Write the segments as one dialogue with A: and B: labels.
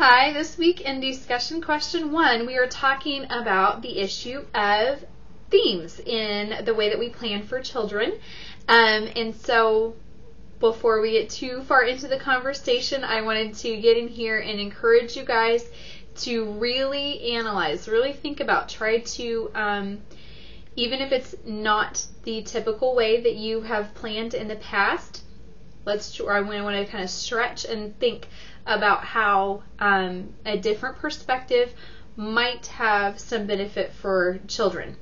A: Hi, this week in discussion question 1, we are talking about the issue of themes in the way that we plan for children. And so before we get too far into the conversation, I wanted to get in here and encourage you guys to really analyze, really think about, try to, even if it's not the typical way that you have planned in the past, I want to kind of stretch and think about how a different perspective might have some benefit for children.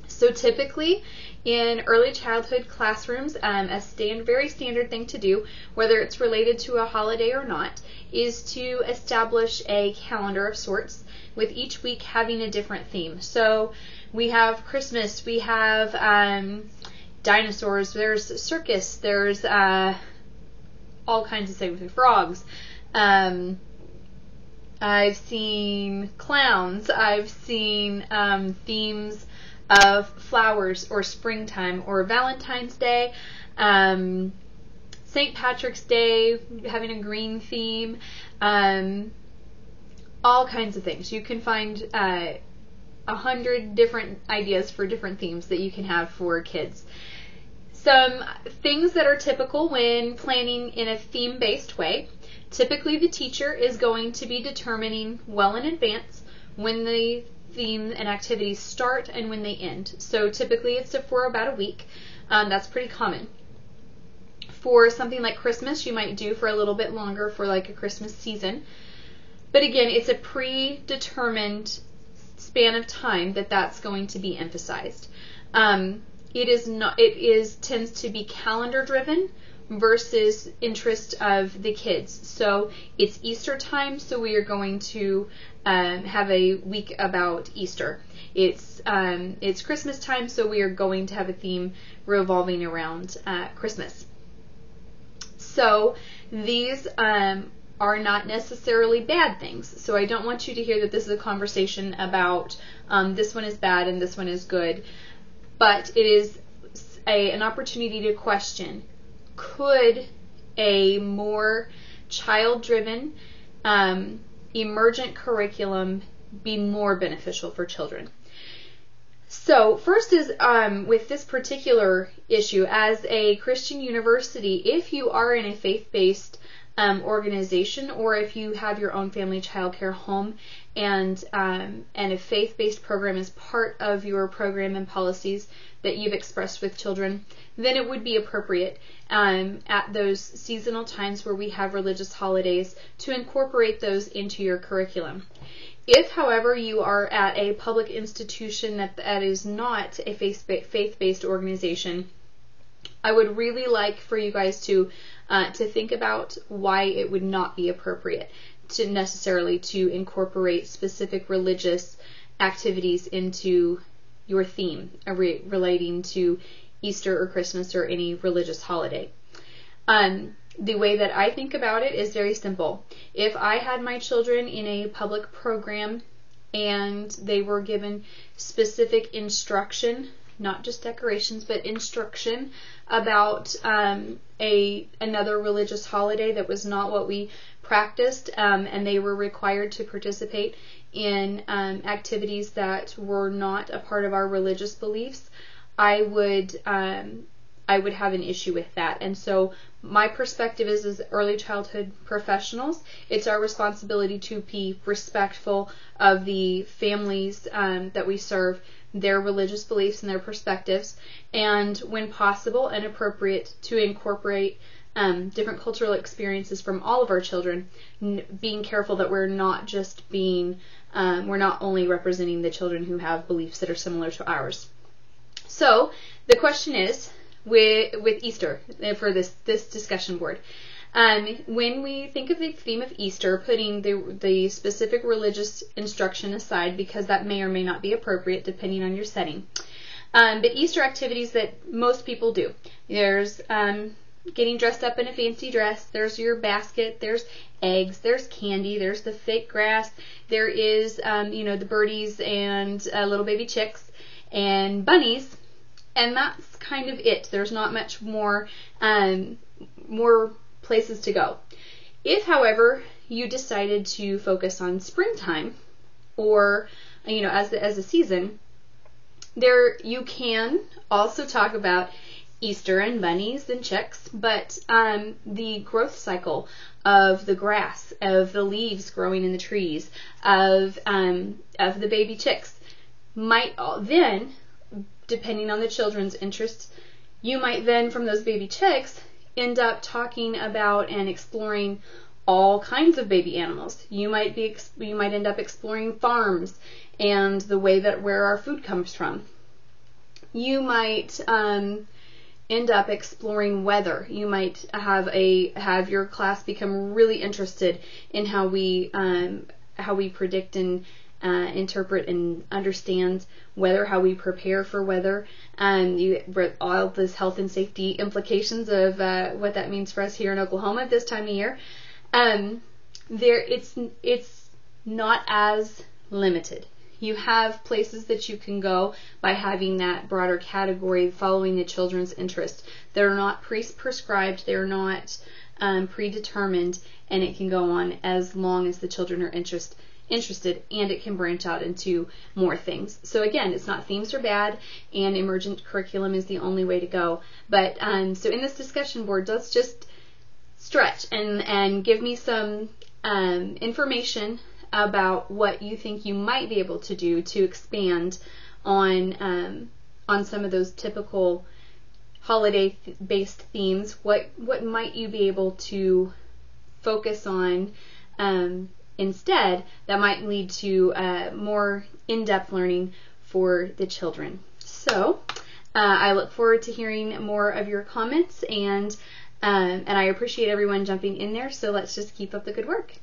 A: So typically in early childhood classrooms, a very standard thing to do, whether it's related to a holiday or not, is to establish a calendar of sorts with each week having a different theme. So we have Christmas, we have dinosaurs, there's circus, there's all kinds of things, frogs. I've seen clowns, I've seen themes of flowers or springtime or Valentine's Day, St. Patrick's Day, having a green theme, all kinds of things. You can find 100 different ideas for different themes that you can have for kids. Some things that are typical when planning in a theme-based way. Typically the teacher is going to be determining well in advance when the theme and activities start and when they end. So typically it's for about a week. That's pretty common. For something like Christmas, you might do for a little bit longer for like a Christmas season. But again, it's a predetermined span of time that's going to be emphasized. It tends to be calendar driven versus interest of the kids. So it's Easter time, so we are going to have a week about Easter. It's Christmas time, so we are going to have a theme revolving around Christmas. So these are not necessarily bad things. So I don't want you to hear that this is a conversation about this one is bad and this one is good. But it is an opportunity to question, could a more child-driven, emergent curriculum be more beneficial for children? So first is with this particular issue, as a Christian university, if you are in a faith-based organization, or if you have your own family child care home and a faith-based program is part of your program and policies that you've expressed with children, then it would be appropriate at those seasonal times where we have religious holidays to incorporate those into your curriculum. If, however, you are at a public institution that is not a faith-based organization, I would really like for you guys to think about why it would not be appropriate to necessarily to incorporate specific religious activities into your theme relating to Easter or Christmas or any religious holiday. The way that I think about it is very simple. If I had my children in a public program and they were given specific instruction, not just decorations, but instruction about another religious holiday that was not what we practiced, and they were required to participate in activities that were not a part of our religious beliefs, I would have an issue with that. And so my perspective is, as early childhood professionals, it's our responsibility to be respectful of the families that we serve, their religious beliefs and their perspectives, and when possible and appropriate, to incorporate different cultural experiences from all of our children, being careful that we're not only representing the children who have beliefs that are similar to ours. So the question is, with Easter, for this discussion board, when we think of the theme of Easter, putting the specific religious instruction aside, because that may or may not be appropriate depending on your setting, but Easter activities that most people do, there's getting dressed up in a fancy dress, there's your basket, there's eggs, there's candy, there's the fake grass, there is the birdies and little baby chicks and bunnies, and that's kind of it. There's not much more places to go. If, however, you decided to focus on springtime, or as a season, there you can also talk about Easter and bunnies and chicks, but the growth cycle of the grass, of the leaves growing in the trees, of the baby chicks might then, depending on the children's interests, you might then from those baby chicks end up talking about and exploring all kinds of baby animals. You might end up exploring farms and the way that where our food comes from. You might end up exploring weather. You might have your class become really interested in how we predict and interpret and understand weather, how we prepare for weather, all this health and safety implications of what that means for us here in Oklahoma at this time of year. It's not as limited. You have places that you can go by having that broader category following the children's interest. They're not prescribed, they're not predetermined, and it can go on as long as the children are interested, and it can branch out into more things. So again, it's not themes are bad, and emergent curriculum is the only way to go. But so in this discussion board, let's just stretch and give me some information about what you think you might be able to do to expand on some of those typical holiday-based themes. What might you be able to focus on instead that might lead to more in-depth learning for the children? So I look forward to hearing more of your comments, and I appreciate everyone jumping in there. So let's just keep up the good work.